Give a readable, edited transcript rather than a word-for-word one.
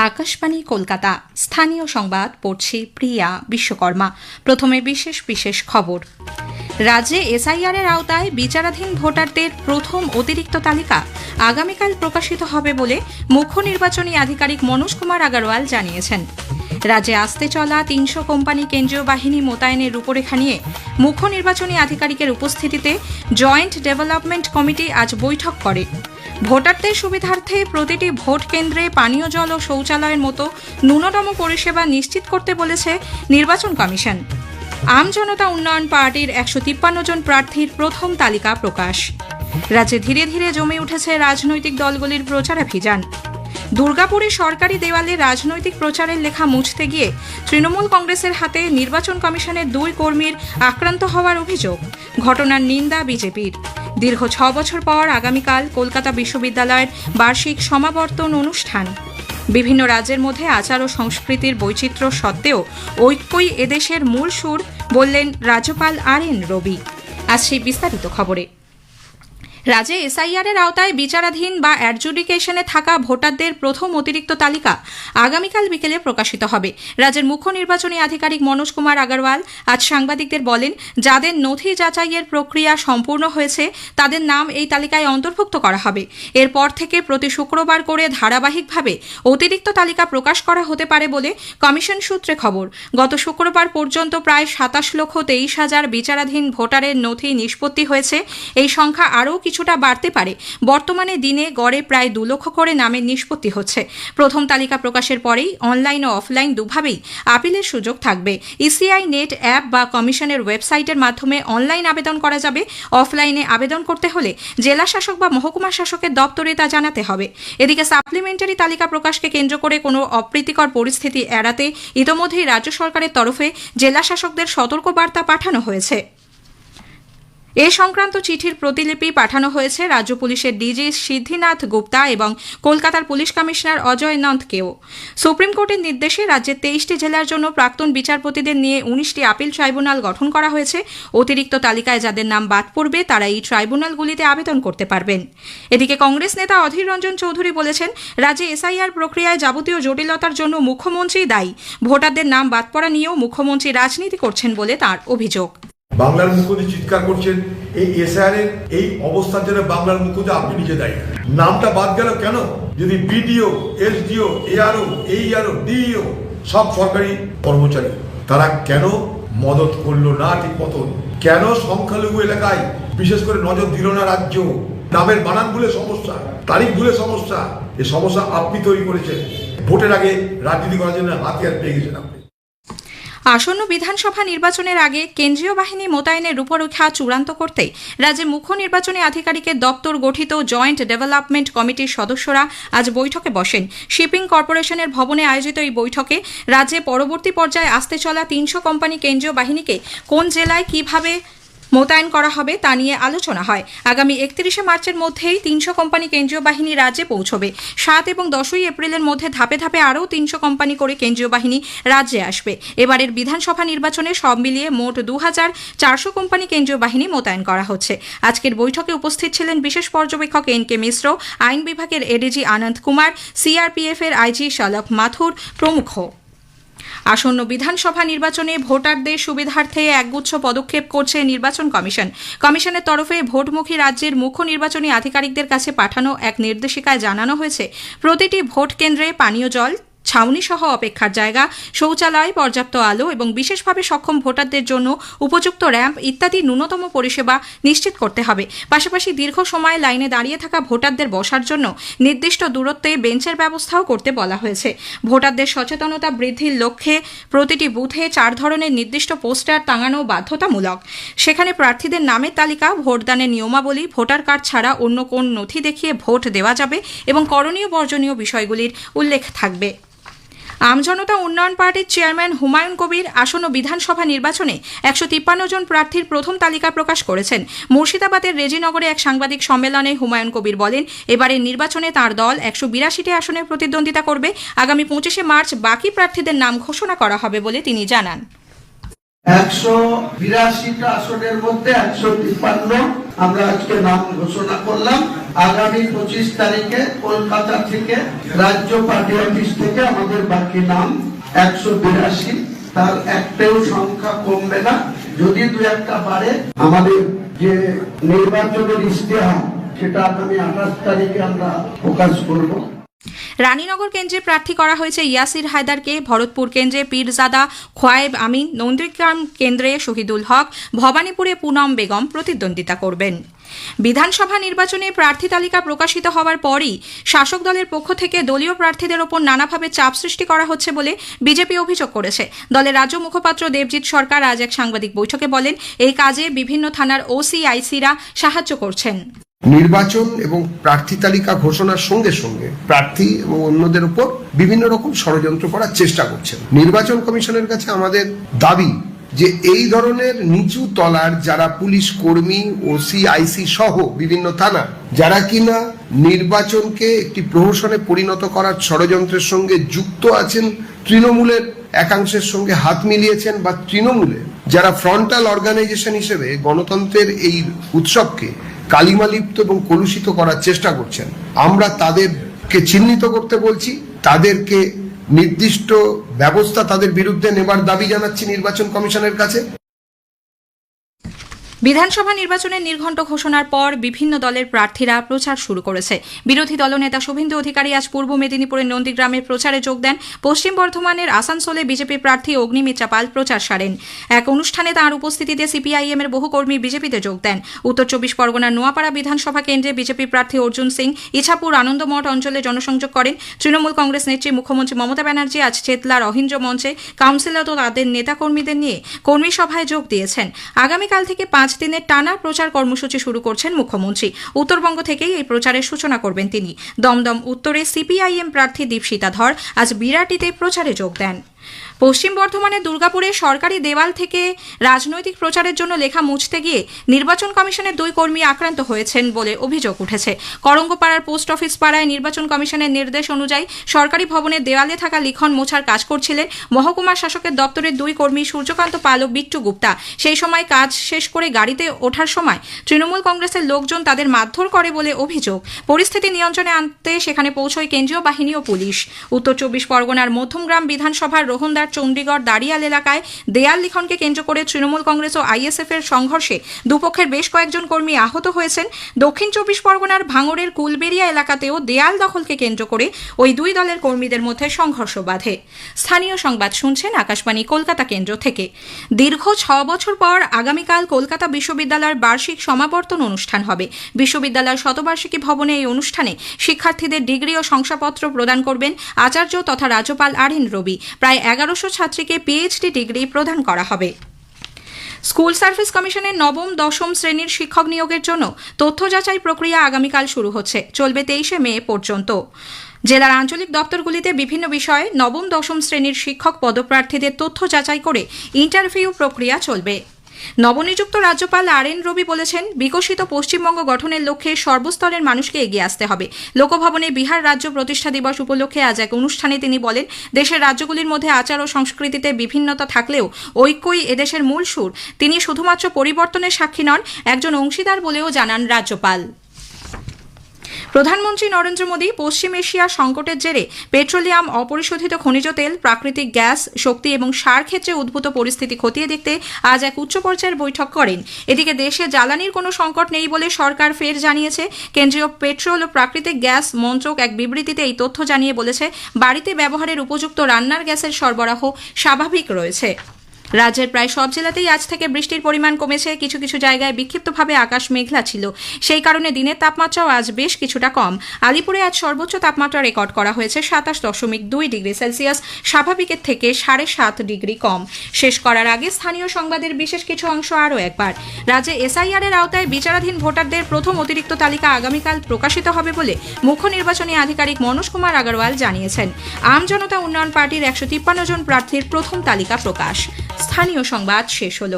আকাশবাণী কলকাতা স্থানীয় সংবাদ পড়ছি প্রিয়া বিশ্বকর্মা। প্রথমে বিশেষ বিশেষ খবর। রাজ্যে এসআইআর এর আওতায় বিচারাধীন ভোটারদের প্রথম অতিরিক্ত তালিকা আগামীকাল প্রকাশিত হবে বলে মুখ্য নির্বাচনী আধিকারিক মনোজ কুমার আগরওয়াল জানিয়েছেন। রাজ্যে আসতে চলা ৩০০ কোম্পানি কেন্দ্রীয় বাহিনী মোতায়েনের রূপরেখা নিয়ে মুখ্য নির্বাচনী আধিকারিকের উপস্থিতিতে জয়েন্ট ডেভেলপমেন্ট কমিটি আজ বৈঠক করে। ভোটারদের সুবিধার্থে প্রতিটি ভোট কেন্দ্রে পানীয় জল ও শৌচালয়ের মতো ন্যূনতম পরিষেবা নিশ্চিত করতে বলেছে নির্বাচন কমিশন। আম জনতা উন্নয়ন পার্টির ১৫৩ জন প্রার্থীর প্রথম তালিকা প্রকাশ। রাজ্যে ধীরে ধীরে জমে উঠেছে রাজনৈতিক দলগুলির প্রচারাভিযান। দুর্গাপুরে সরকারি দেওয়ালে রাজনৈতিক প্রচারের লেখা মুছতে গিয়ে তৃণমূল কংগ্রেসের হাতে নির্বাচন কমিশনের ২ কর্মীর আক্রান্ত হওয়ার অভিযোগ। ঘটনার নিন্দা বিজেপির। দীর্ঘ ৬ বছর পর আগামীকাল কলকাতা বিশ্ববিদ্যালয়ের বার্ষিক সমাবর্তন অনুষ্ঠান। বিভিন্ন রাজ্যের মধ্যে আচার ও সংস্কৃতির বৈচিত্র্য সত্ত্বেও ঐক্যই এদেশের মূল সুর বললেন রাজ্যপাল RN রবি। আজ সেই বিস্তারিত খবরে। রাজ্যে এসআইআর এর আওতায় বিচারাধীন বা অ্যাডজুডিকেশনে থাকা ভোটারদের প্রথম অতিরিক্ত তালিকা আগামীকাল বিকেলে প্রকাশিত হবে। রাজ্যের মুখ্য নির্বাচনী আধিকারিক মনোজ কুমার আগরওয়াল আজ সাংবাদিকদের বলেন, যাদের নথি যাচাইয়ের প্রক্রিয়া সম্পূর্ণ হয়েছে তাদের নাম এই তালিকায় অন্তর্ভুক্ত করা হবে। এরপর থেকে প্রতি শুক্রবার করে ধারাবাহিকভাবে অতিরিক্ত তালিকা প্রকাশ করা হতে পারে বলে কমিশন সূত্রে খবর। গত শুক্রবার পর্যন্ত প্রায় ২৭,২৩,০০০ বিচারাধীন ভোটারের নথি নিষ্পত্তি হয়েছে। এই সংখ্যা আরও কিছুটা বাড়তে পারে। বর্তমানে দিনে গড়ে প্রায় ২ লক্ষ করে নামের নিষ্পত্তি হচ্ছে। প্রথম তালিকা প্রকাশের পরেই অনলাইন ও অফলাইন দুভাবেই আপিলের সুযোগ থাকবে। ইসিআই নেট অ্যাপ বা কমিশনের ওয়েবসাইটের মাধ্যমে অনলাইন আবেদন করা যাবে। অফলাইনে আবেদন করতে হলে জেলা শাসক বা মহকুমা শাসকের দপ্তরে তা জানাতে হবে। এদিকে সাপ্লিমেন্টারি তালিকা প্রকাশকে কেন্দ্র করে কোনো অপ্রীতিকর পরিস্থিতি এড়াতে ইতোমধ্যেই রাজ্য সরকারের তরফে জেলা শাসকদের সতর্কবার্তা পাঠানো হয়েছে। এ সংক্রান্ত চিঠির প্রতিলিপি পাঠানো হয়েছে রাজ্য পুলিশের ডিজি সিদ্ধিনাথ গুপ্তা এবং কলকাতার পুলিশ কমিশনার অজয় নন্দকেও। সুপ্রিম কোর্টের নির্দেশে রাজ্যের ২৩টি জেলার জন্য প্রাক্তন বিচারপতিদের নিয়ে ১৯টি আপিল ট্রাইব্যুনাল গঠন করা হয়েছে। অতিরিক্ত তালিকায় যাদের নাম বাদ পড়বে তারা এই ট্রাইব্যুনালগুলিতে আবেদন করতে পারবেন। এদিকে কংগ্রেস নেতা অধীর রঞ্জন চৌধুরী বলেছেন, রাজ্যে এসআইআর প্রক্রিয়ায় যাবতীয় জটিলতার জন্য মুখ্যমন্ত্রী দায়ী। ভোটারদের নাম বাদ পড়া নিয়েও মুখ্যমন্ত্রী রাজনীতি করছেন বলে তার অভিযোগ। বাংলার মুখ্যমন্ত্রী চিৎকার করছেন এই এসআইআর এর এই অবস্থার জন্য বাংলার মুখ্যমন্ত্রী আপনি নিজে দায়ী। নামটা বাদ গেল কেন? যদি বিডিও, এসডিও, এআরও, এইআরও, ডিইও সব সরকারি কর্মচারী, তারা কেন মদত করলো না ঠিক মতন? কেন সংখ্যালঘু এলাকায় বিশেষ করে নজর দিল না রাজ্য? নামের বানান ভুলে সমস্যা, তারিখ ভুলে সমস্যা। এই সমস্যা আপনি তৈরি করেছেন। ভোটের আগে রাজনীতি করার জন্য হাতিয়ার পেয়ে গেছেন আপনি। আসন্ন বিধানসভা নির্বাচনের আগে কেন্দ্রীয় বাহিনী মোতায়েনের রূপরেখা চূড়ান্ত করতে রাজ্যে মুখ্য নির্বাচনী আধিকারিকের দপ্তর গঠিত জয়েন্ট ডেভেলপমেন্ট কমিটির সদস্যরা আজ বৈঠকে বসেন। শিপিং কর্পোরেশনের ভবনে আয়োজিত এই বৈঠকে রাজ্যে পরবর্তী পর্যায়ে আসতে চলা ৩০০ কোম্পানি কেন্দ্রীয় বাহিনীকে কোন জেলায় কিভাবে মোতায়েন করা হবে তা নিয়ে আলোচনা হয়। আগামী ৩১শে মার্চের মধ্যেই ৩০০ কোম্পানি কেন্দ্রীয় বাহিনী রাজ্যে পৌঁছবে। ৭ এবং ১০ই এপ্রিলের মধ্যে ধাপে ধাপে আরও ৩০০ কোম্পানি করে কেন্দ্রীয় বাহিনী রাজ্যে আসবে। এবারের বিধানসভা নির্বাচনে সব মিলিয়ে মোট ২,৪০০ কোম্পানি কেন্দ্রীয় বাহিনী মোতায়েন করা হচ্ছে। আজকের বৈঠকে উপস্থিত ছিলেন বিশেষ পর্যবেক্ষক NK মিশ্র, আইন বিভাগের এডিজি আনন্দ কুমার, সিআরপিএফ এর আইজি শালক মাথুর প্রমুখ। আসন্ন বিধানসভা নির্বাচনে ভোটারদের সুবিধার্থে একগুচ্ছ পদক্ষেপ করছে নির্বাচন কমিশন। কমিশনের তরফে ভোটমুখী রাজ্যের মুখ্য নির্বাচনী আধিকারিকদের কাছে পাঠানো এক নির্দেশিকায় জানানো হয়েছে, প্রতিটি ভোট কেন্দ্রে পানীয় জল, ছাউনি সহ অপেক্ষার জায়গা, শৌচালয়, পর্যাপ্ত আলো এবং বিশেষভাবে সক্ষম ভোটারদের জন্য উপযুক্ত র্যাম্প ইত্যাদি ন্যূনতম পরিষেবা নিশ্চিত করতে হবে। পাশাপাশি দীর্ঘ সময় লাইনে দাঁড়িয়ে থাকা ভোটারদের বসার জন্য নির্দিষ্ট দূরত্বে বেঞ্চের ব্যবস্থাও করতে বলা হয়েছে। ভোটারদের সচেতনতা বৃদ্ধির লক্ষ্যে প্রতিটি বুথে ৪ ধরনের নির্দিষ্ট পোস্টার টাঙানো বাধ্যতামূলক। সেখানে প্রার্থীদের নামের তালিকা, ভোটদানের নিয়মাবলী, ভোটার কার্ড ছাড়া অন্য কোন নথি দেখিয়ে ভোট দেওয়া যাবে এবং করণীয় বর্জনীয় বিষয়গুলির উল্লেখ থাকবে। আম জনতা উন্নয়ন পার্টির চেয়ারম্যান হুমায়ুন কবির আসন্ন বিধানসভা নির্বাচনে ১৫৩ জন প্রার্থীর প্রথম তালিকা প্রকাশ করেছেন। মুর্শিদাবাদের রেজিনগরে এক সাংবাদিক সম্মেলনে হুমায়ুন কবির বলেন, এবারের নির্বাচনে তাঁর দল ১৮২টি আসনে প্রতিদ্বন্দ্বিতা করবে। আগামী ২৫শে মার্চ বাকি প্রার্থীদের নাম ঘোষণা করা হবে বলে তিনি জানান। 182টা আসনের মধ্যে 153 আমরা আজকে নাম ঘোষণা করলাম। আগামী 25 তারিখে কলকাতা থেকে রাজ্য পার্টি অফিস থেকে আমাদের বাকি নাম 182, তার একটাও সংখ্যা কমবে না, যদি দু একটা বাড়ে। আমাদের যে নির্বাচনের ইশতেহার সেটা আগামী 28 তারিখে আমরা প্রকাশ করব। রানীনগর কেন্দ্রে প্রার্থী করা হয়েছে ইয়াসির হায়দারকে, ভরতপুর কেন্দ্রে পীরজাদা খোয়াইব আমিন, নন্দীগ্রাম কেন্দ্রে শহীদুল হক, ভবানীপুরে পুনম বেগম প্রতিদ্বন্দ্বিতা করবেন। বিধানসভা নির্বাচনে প্রার্থী তালিকা প্রকাশিত হওয়ার পরই শাসক দলের পক্ষ থেকে দলীয় প্রার্থীদের ওপর নানাভাবে চাপ সৃষ্টি করা হচ্ছে বলে বিজেপি অভিযোগ করেছে। দলের রাজ্য মুখপাত্র দেবজিৎ সরকার আজ এক সাংবাদিক বৈঠকে বলেন, এই কাজে বিভিন্ন থানার ওসি আইসিরা সাহায্য করছেন। নির্বাচন এবং প্রার্থী তালিকা ঘোষণার সঙ্গে সঙ্গে প্রার্থী এবং অন্যদের উপর বিভিন্ন রকম ষড়যন্ত্র করার চেষ্টা করছেন। নির্বাচন কমিশনের কাছে আমাদের দাবি যে এই ধরনের নিচু তলার যারা পুলিশ কর্মী, ওসি, আইসি সহ বিভিন্ন থানা যারা কিনা নির্বাচনকে একটি প্রহসনে পরিণত করার ষড়যন্ত্রের সঙ্গে যুক্ত আছেন, তৃণমূলের একাংশের সঙ্গে হাত মিলিয়েছেন বা তৃণমূলে যারা ফ্রন্টাল অর্গানাইজেশন হিসেবে গণতন্ত্রের এই উৎসবকে কালিমালিপ্ত এবং কলুষিত করার চেষ্টা করছেন, আমরা তাদেরকে চিহ্নিত করতে বলছি, তাদেরকে নির্দিষ্ট ব্যবস্থা তাদের বিরুদ্ধে নেবার দাবি জানাচ্ছি নির্বাচন কমিশনের কাছে। বিধানসভা নির্বাচনের নির্ঘণ্ট ঘোষণার পর বিভিন্ন দলের প্রার্থীরা প্রচার শুরু করেছে। বিরোধী দলনেতা শুভেন্দু অধিকারী আজ পূর্ব মেদিনীপুরের নন্দীগ্রামের প্রচারে যোগ দেন। পশ্চিম বর্ধমানের আসানসোলে বিজেপি প্রার্থী অগ্নিমিত্রা পাল প্রচার সারেন। এক অনুষ্ঠানে তাঁর উপস্থিতিতে সিপিআইএম এর বহু কর্মী বিজেপিতে যোগ দেন। উত্তর 24 পরগনার নোয়াপাড়া বিধানসভা কেন্দ্রে বিজেপি প্রার্থী অর্জুন সিং ইছাপুর আনন্দমঠ অঞ্চলে জনসংযোগ করেন। তৃণমূল কংগ্রেস নেত্রী মুখ্যমন্ত্রী মমতা ব্যানার্জি আজ চেতলার অহিঞ্জ মঞ্চে কাউন্সিলর ও তাদের নেতাকর্মীদের নিয়ে কর্মী সভায় যোগ দিয়েছেন। আগামীকাল থেকে 5 দিনের টানা প্রচার কর্মসূচি শুরু করছেন মুখ্যমন্ত্রী। উত্তরবঙ্গ থেকেই এই প্রচারের সূচনা করবেন তিনি। দমদম উত্তরে সিপিআইএম প্রার্থী দীপশিতা ধর আজ বিরাটিতে প্রচারে যোগ দেন। পশ্চিম বর্ধমানের দুর্গাপুরে সরকারি দেওয়াল থেকে রাজনৈতিক প্রচারের জন্য লেখা মুছতে গিয়ে নির্বাচন কমিশনের 2 কর্মী আক্রান্ত হয়েছেন বলে অভিযোগ উঠেছে। করঙ্গপাড়ার পোস্ট অফিস পাড়ায় নির্বাচন কমিশনের নির্দেশ অনুযায়ী সরকারি ভবনের দেওয়ালে থাকা লিখন মোছার কাজ করছিলেন মহকুমা শাসকের দপ্তরের 2 কর্মী সূর্যকান্ত পাল ও বিট্টু গুপ্তা। সেই সময় কাজ শেষ করে গাড়িতে ওঠার সময় তৃণমূল কংগ্রেসের লোকজন তাদের মারধর করে বলে অভিযোগ। পরিস্থিতি নিয়ন্ত্রণে আনতে সেখানে পৌঁছয় কেন্দ্রীয় বাহিনী ও পুলিশ। উত্তর 24 পরগনার মধ্যমগ্রাম বিধানসভার রোহনদার চণ্ডীগড় দাঁড়িয়াল এলাকায় দেয়াল লিখনকে কেন্দ্র করে তৃণমূল কংগ্রেস ও আইএসএফ এর সংঘর্ষে দুপক্ষের বেশ কয়েকজন কর্মী আহত হয়েছেন। দক্ষিণ 24 পরগনার ভাঙড়ের কুলবেড়িয়া এলাকাতেও দেয়াল দখলকে কেন্দ্র করে ওই 2 দলের কর্মীদের মধ্যে সংঘর্ষ বাধে। স্থানীয় সংবাদ শুনছেন আকাশবাণী কলকাতা কেন্দ্র থেকে। দীর্ঘ 6 বছর পর আগামীকাল কলকাতা বিশ্ববিদ্যালয়ের বার্ষিক সমাবর্তন অনুষ্ঠান হবে। বিশ্ববিদ্যালয়ের শতবার্ষিকী ভবনে এই অনুষ্ঠানে শিক্ষার্থীদের ডিগ্রি ও শংসাপত্র প্রদান করবেন আচার্য তথা রাজ্যপাল আরএন রবি। প্রায় 1100 ছাত্রীকে পিএইচডি ডিগ্রি প্রদান করা হবে। স্কুল সার্ভিস কমিশনের নবম দশম শ্রেণীর শিক্ষক নিয়োগের জন্য তথ্য যাচাই প্রক্রিয়া আগামীকাল শুরু হচ্ছে, চলবে 23 মে পর্যন্ত। জেলার আঞ্চলিক দপ্তরগুলিতে বিভিন্ন বিষয়ে নবম দশম শ্রেণীর শিক্ষক পদপ্রার্থীদের তথ্য যাচাই করে ইন্টারভিউ প্রক্রিয়া চলবে। নবনিযুক্ত রাজ্যপাল আরএন রবি বলেছেন, বিকশিত পশ্চিমবঙ্গ গঠনের লক্ষ্যে সর্বস্তরের মানুষকে এগিয়ে আসতে হবে। লোকভবনে বিহার রাজ্য প্রতিষ্ঠা দিবস উপলক্ষে আজ এক অনুষ্ঠানে তিনি বলেন, দেশের রাজ্যগুলির মধ্যে আচার ও সংস্কৃতিতে বিভিন্নতা থাকলেও ঐক্যই এদেশের মূল সুর। তিনি শুধুমাত্র পরিবর্তনের সাক্ষী নন, একজন অংশীদার বলেও জানান রাজ্যপাল। প্রধানমন্ত্রী নরেন্দ্র মোদী পশ্চিম এশিয়া সংকটের জেরে পেট্রোলিয়াম, অপরিশোধিত খনিজ তেল, প্রাকৃতিক গ্যাস, শক্তি এবং সার ক্ষেত্রে উদ্ভূত পরিস্থিতি খতিয়ে দেখতে আজ এক উচ্চ পর্যায়ের বৈঠক করেন। এদিকে দেশে জ্বালানির কোনো সংকট নেই বলে সরকার ফের জানিয়েছে। কেন্দ্রীয় পেট্রোল ও প্রাকৃতিক গ্যাস মন্ত্রক এক বিবৃতিতে এই তথ্য জানিয়ে বলেছে, বাড়িতে ব্যবহারের উপযুক্ত রান্নার গ্যাসের সরবরাহ স্বাভাবিক রয়েছে। রাজ্যের প্রায় সব জেলাতেই আজ থেকে বৃষ্টির পরিমাণ কমেছে। কিছু কিছু জায়গায় বিক্ষিপ্তভাবে আকাশ মেঘলা ছিল, সেই কারণে দিনের তাপমাত্রাও আজ বেশ কিছুটা কম। আলিপুরে আজ সর্বোচ্চ তাপমাত্রা রেকর্ড করা হয়েছে 27.2 ডিগ্রি সেলসিয়াস, স্বাভাবিকের থেকে 7.5 ডিগ্রি কম। শেষ করার আগে স্থানীয় সংবাদের বিশেষ কিছু অংশ আরও একবার। রাজ্যে এসআইআর এর আওতায় বিচারাধীন ভোটারদের প্রথম অতিরিক্ত তালিকা আগামীকাল প্রকাশিত হবে বলে মুখ্য নির্বাচনী আধিকারিক মনোজ কুমার আগরওয়াল জানিয়েছেন। আম জনতা উন্নয়ন পার্টির 153 জন প্রার্থীর প্রথম তালিকা প্রকাশ। স্থানীয় সংবাদ শেষ হলো।